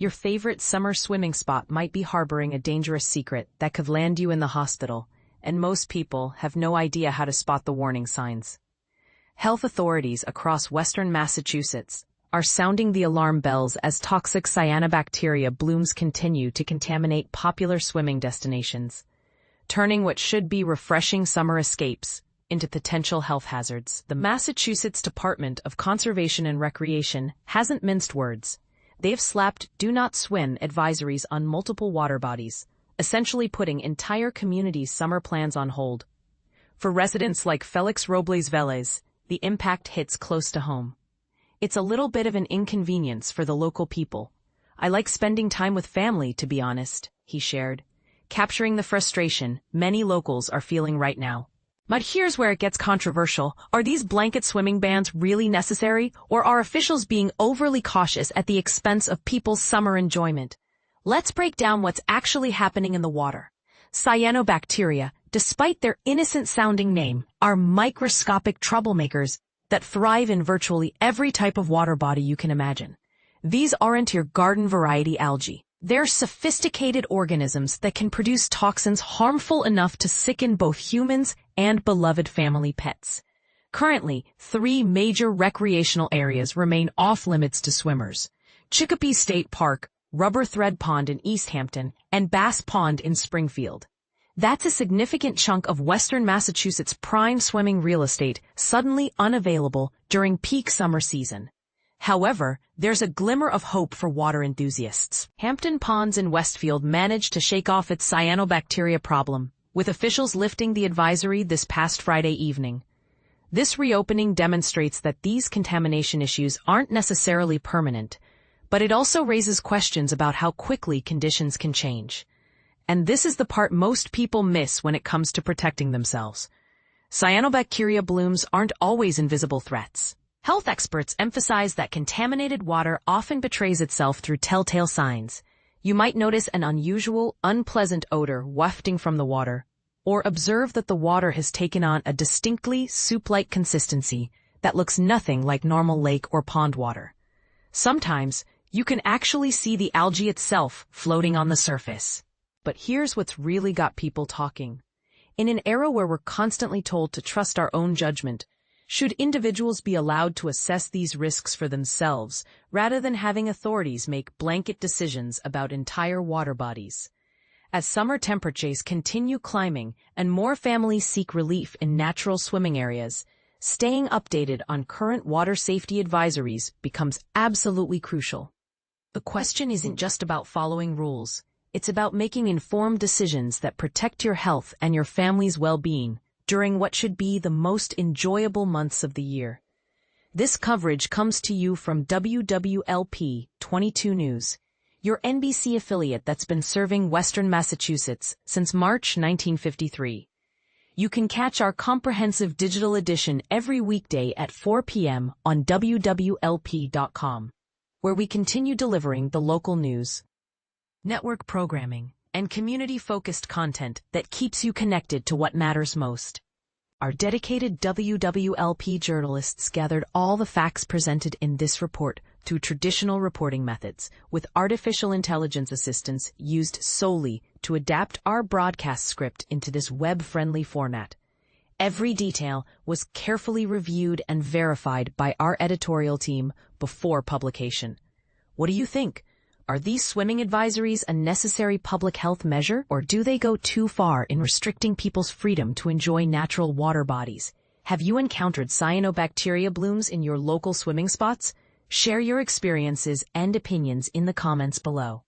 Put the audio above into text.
Your favorite summer swimming spot might be harboring a dangerous secret that could land you in the hospital, and most people have no idea how to spot the warning signs. Health authorities across western Massachusetts are sounding the alarm bells as toxic cyanobacteria blooms continue to contaminate popular swimming destinations, turning what should be refreshing summer escapes into potential health hazards. The Massachusetts Department of Conservation and Recreation hasn't minced words. They've slapped "do not swim" advisories on multiple water bodies, essentially putting entire communities' summer plans on hold. For residents like Felix Robles Velez, the impact hits close to home. It's a little bit of an inconvenience for the local people. "I like spending time with family, to be honest," he shared, capturing the frustration many locals are feeling right now. But here's where it gets controversial. Are these blanket swimming bans really necessary, or are officials being overly cautious at the expense of people's summer enjoyment? Let's break down what's actually happening in the water. Cyanobacteria, despite their innocent-sounding name, are microscopic troublemakers that thrive in virtually every type of water body you can imagine. These aren't your garden-variety algae. They're sophisticated organisms that can produce toxins harmful enough to sicken both humans and beloved family pets. Currently, 3 major recreational areas remain off-limits to swimmers: Chicopee State Park, Rubber Thread Pond in East Hampton, and Bass Pond in Springfield. That's a significant chunk of western Massachusetts' prime swimming real estate suddenly unavailable during peak summer season. However, there's a glimmer of hope for water enthusiasts. Hampton Ponds in Westfield managed to shake off its cyanobacteria problem, with officials lifting the advisory this past Friday evening. This reopening demonstrates that these contamination issues aren't necessarily permanent, but it also raises questions about how quickly conditions can change. And this is the part most people miss when it comes to protecting themselves. Cyanobacteria blooms aren't always invisible threats. Health experts emphasize that contaminated water often betrays itself through telltale signs. You might notice an unusual, unpleasant odor wafting from the water, or observe that the water has taken on a distinctly soup-like consistency that looks nothing like normal lake or pond water. Sometimes, you can actually see the algae itself floating on the surface. But here's what's really got people talking. In an era where we're constantly told to trust our own judgment, should individuals be allowed to assess these risks for themselves, rather than having authorities make blanket decisions about entire water bodies? As summer temperatures continue climbing and more families seek relief in natural swimming areas, staying updated on current water safety advisories becomes absolutely crucial. The question isn't just about following rules. It's about making informed decisions that protect your health and your family's well-being during what should be the most enjoyable months of the year. This coverage comes to you from WWLP 22 News, your NBC affiliate that's been serving Western Massachusetts since March 1953. You can catch our comprehensive digital edition every weekday at 4 p.m. on WWLP.com, where we continue delivering the local news, network programming, and community-focused content that keeps you connected to what matters most. Our dedicated WWLP journalists gathered all the facts presented in this report through traditional reporting methods, with artificial intelligence assistance used solely to adapt our broadcast script into this web-friendly format. Every detail was carefully reviewed and verified by our editorial team before publication. What do you think? Are these swimming advisories a necessary public health measure, or do they go too far in restricting people's freedom to enjoy natural water bodies? Have you encountered cyanobacteria blooms in your local swimming spots? Share your experiences and opinions in the comments below.